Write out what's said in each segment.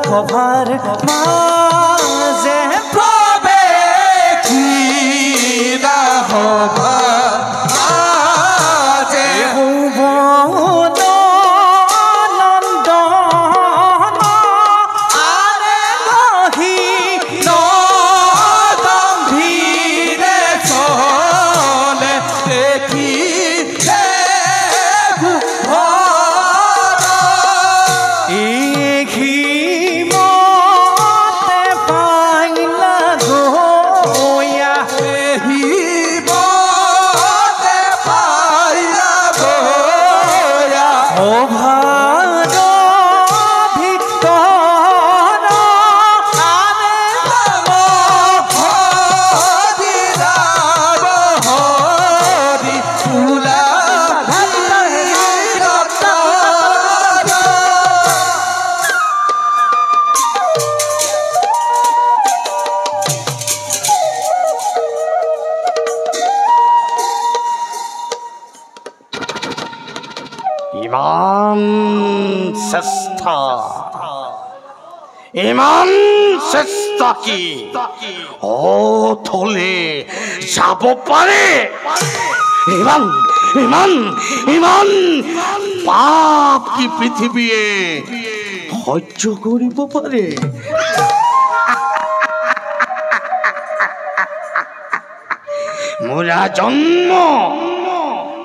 সভাৰ মাজে প্ৰৱেশী সভা ইমান চেষ্টা কি থলে যাব পাৰে ইমান ইমান ইমান পাপ কি পৃথিৱীয়ে সহ্য কৰিব পাৰে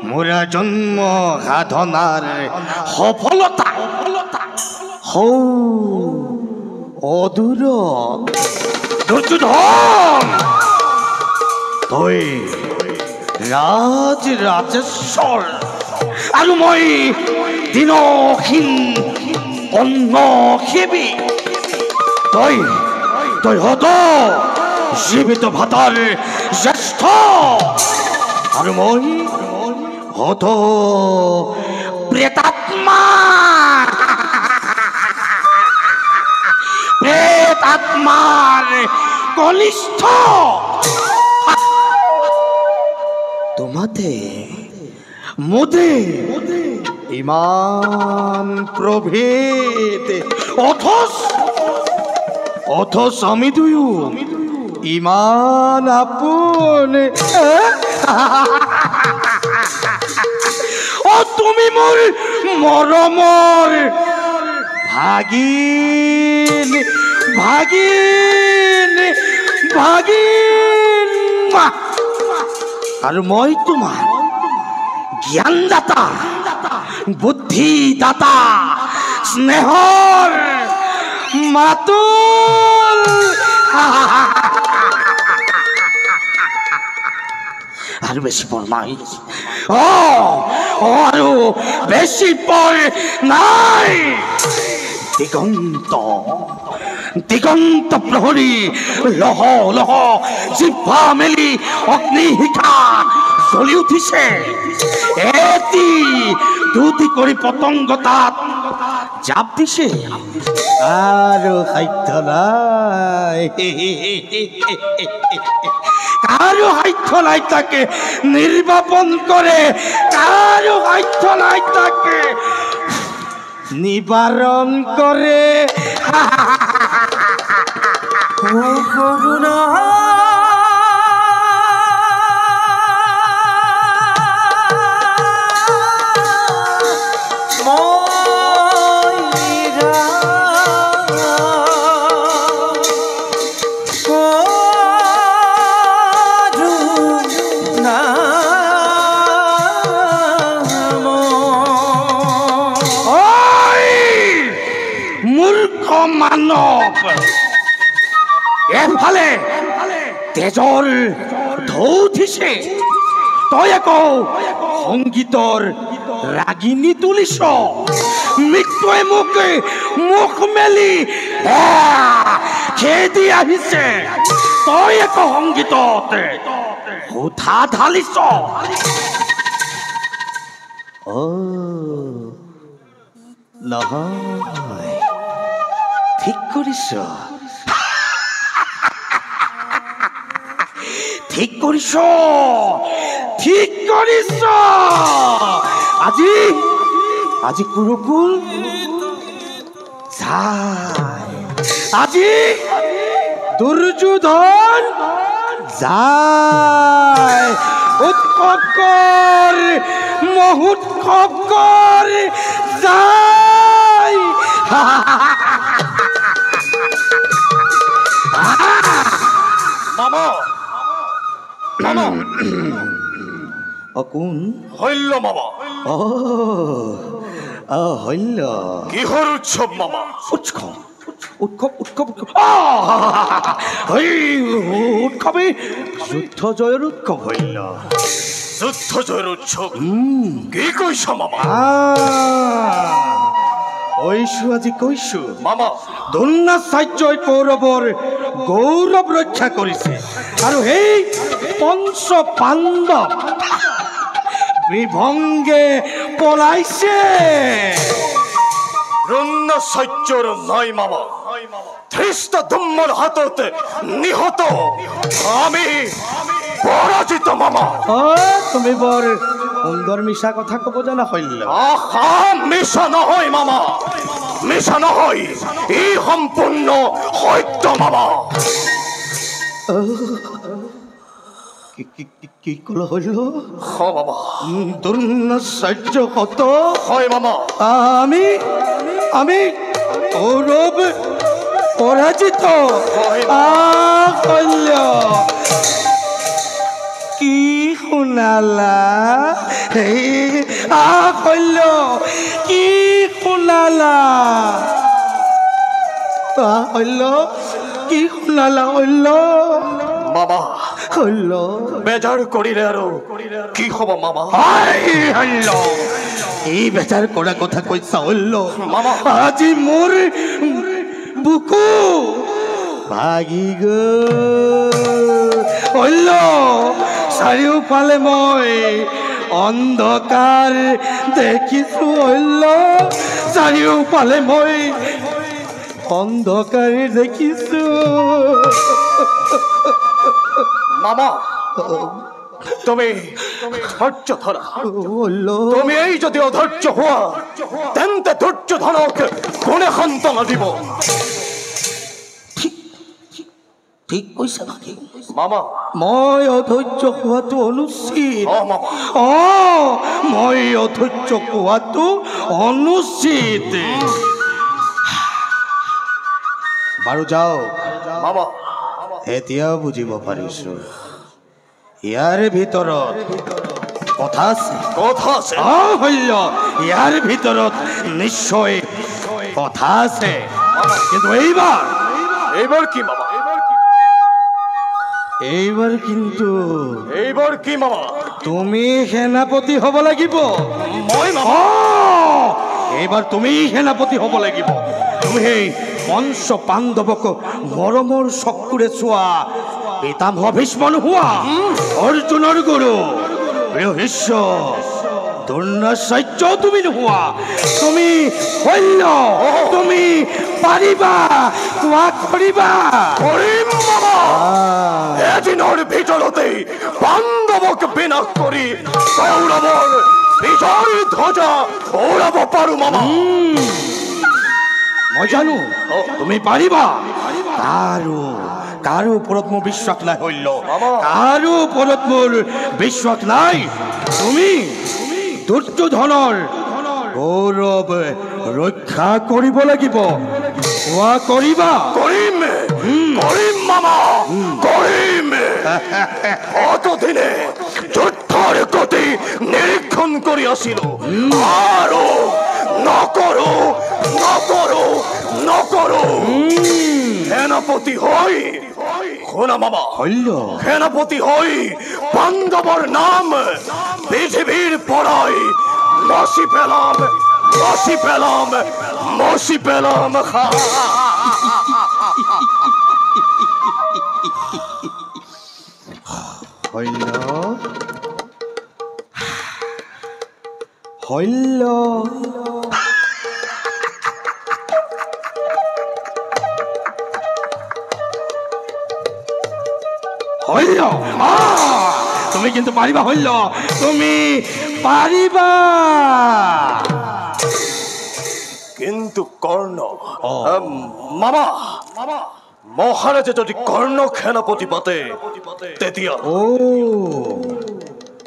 মোৰা জন্ম সাধনাৰ সফলতা অদূৰ দুৰ্যোধন তই ৰাজেশ্বৰ আৰু মই দিনহীন অন্নসেৱী তই হত জীৱিত ভাতাৰ জ্যেষ্ঠ আৰু মই হত প্ৰেতাত্মা প্ৰেতাত্মাৰ কনিষ্ঠ তোমাতে মোদে ইমান প্ৰভেদ অথচ আমি দুয়ো ইমান আপোন তুমি মোৰ মৰমৰ ভাগিন আৰু মই তোমাৰ জ্ঞানদাতা বুদ্ধিদাতা স্নেহৰ মাতুল আৰু বেছি পৰ নাই আৰু বেছি পৰ নাই দিগন্ত প্ৰহৰী লহ লহ জিভা মেলি অগ্নিশিখা জ্বলি উঠিছে এটি দুটি কৰি পতংগ তাত জাপ দিছে আৰু সাধ্য নাই কাৰো সাধ্য নাই তাকে নিৰ্বাপন কৰে কাৰো সাধ্য নাই তাকে নিবাৰণ কৰে কৰুণা মানৱ এফালে তেজৰ ঢৌ উঠিছে তই আকৌ সংগীতৰ ৰাগিনী তুলিছ মৃত্যুৱে মুখ মেলি খেদি আহিছে তই আকৌ সংগীতত সুধা ঢালিছ নহয় ঠিক কৰিছ ঠিক কৰিছ ঠিক কৰিছ আজি কুৰুকুল যায় আজি দুৰ্যোধন যায় উৎসৱ কৰ মহোৎসৱ কৰ যায় মামা মামা কোন হইল মামা হইল কিহৰ উৎসৱ মামা উৎসৱ উৎসৱ উৎসৱ উৎসৱে যুদ্ধ জয়ৰ উৎসৱ হইল যুদ্ধ জয়ৰ উৎসৱ কি কৈছ মামা কৈছো আজি কৈছো মামা দ্ৰোণাচাৰ্যই কৌৰৱৰ গৌৰৱ ৰক্ষা কৰিছে আৰু সেই পঞ্চ পাণ্ডৱ বিভংগে পলাইছে দ্ৰোণাচাৰ্যৰ নাই মামা ধৃষ্টদ্যুম্নৰ হাতত নিহত আমি পৰাজিত মামা তুমি বৰ সুন্দৰ মিছা কথা ক'ব জানা শল্য মিছা নহয় মামা মিছা নহয় ই সম্পূৰ্ণ সত্য মামা কি ক'ল হইল মামা দ্ৰোণাচাৰ্য কত হয় মামা আমি কৌৰৱ পৰাজিত শল্য কি শুনালা শল্য কি শুনালা শল্য কি শুনালা শল্য মামা শল্য বেজাৰ কৰিলে আৰু কি হ'ব মামা শল্য এই বেজাৰ কৰা কথা কৈছা শল্য মামা আজি মোৰ বুকু ভাগি গ'ল চাৰিওফালে মই অন্ধকাৰ দেখিছো শল্য চাৰিওফালে মই অন্ধকাৰ দেখিছো মামা তুমি ধৈৰ্য ধৰা তুমি এই যদি অধৈৰ্য হোৱা তেন্তে দুৰ্যোধনক কোনে সান্তনা দিব ঠিক কৈছা নেকি মামা মই অধৈৰ্য হোৱাটো অনুচিত মই অধৈৰ্য হোৱাটো অনুচিত বাৰু যাও মামা এতিয়াও বুজিব পাৰিছো ইয়াৰ ভিতৰত কথা আছে শল্য ইয়াৰ ভিতৰত নিশ্চয় কথা আছে কিন্তু এইবাৰ কি মামা এইবাৰ কিন্তু এইবাৰ কি মামা তুমি সেনাপতি হ'ব লাগিব মই মামা এইবাৰ তুমি সেনাপতি হ'ব লাগিব তুমি সেই পঞ্চ পাণ্ডৱক মৰমৰ চকুৰে চোৱা পিতামহ ভীষ্ম নোহোৱা অৰ্জুনৰ গুৰু বৃহস্য দ্ৰোণাচাৰ্য তুমি নোহোৱা তুমি শল্য তুমি পাৰিবা কোৱা কৰিবা কৰিম মামা এদিনৰ ভিতৰতে পাণ্ডৱক বিনাশ কৰি কৌৰৱৰ বিজয় ধ্বজা উৰাব পাৰো মামা মই জানো তুমি পাৰিবা কাৰো ওপৰত মোৰ বিশ্বাস নাই শল্য কাৰো ওপৰত মোৰ বিশ্বাস নাই তুমি দুৰ্যোধনৰ গৌৰৱ ৰক্ষা কৰিব লাগিব কোৱা কৰিবা কৰিম মামা কৰিম অতদিনে যুদ্ধৰ গতি নিৰীক্ষণ কৰি আছিলো আৰু নকৰো সেনাপতি হৈ শুনা মামা শল্য সেনাপতি হৈ পাণ্ডৱৰ নাম পৃথিৱীৰ পৰাই মচি পেলাম শল্য তুমি কিন্তু পাৰিবা শল্য তুমি পাৰিবা কিন্তু কৰ্ণ মামা মহাৰাজে যদি কৰ্ণ সেনাপতি পাতে তেতিয়া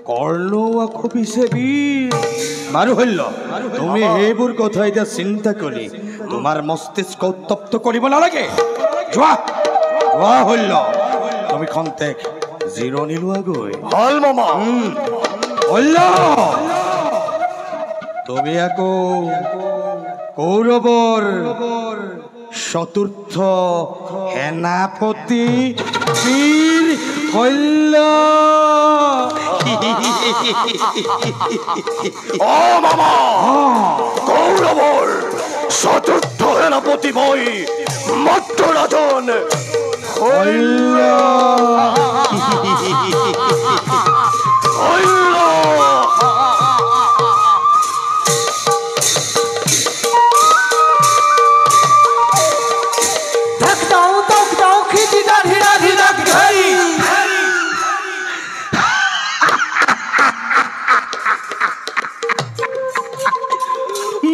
কৰ্ণ আকৌ পিছে বীৰ বাৰু হল্য তুমি এইবোৰ কথা এতিয়া চিন্তা কৰি তোমাৰ মস্তিষ্ক উত্তপ্ত কৰিব নালাগে যোৱা যোৱা হল্য তুমি খন্তেক জিৰণি লোৱাগৈ ভাল মামা হল্য তুমি আকৌ কৌৰৱৰ চতুৰ্থ সেনাপতি বীৰ হল্য অ মামা কৌৰৱৰ চতুৰ্থ সেনাপতি মই মৰ্ত্যৰাজন হল্য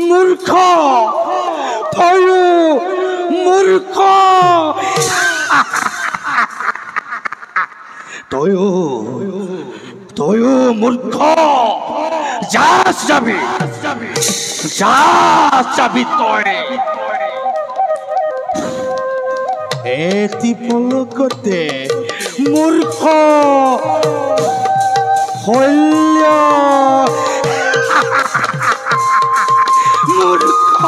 মূৰ্খ তয়ো মূৰ্খ তয়ো মূৰ্খ যাবি তই এটি পলকতে মূৰ্খ হল্য মূৰ্খ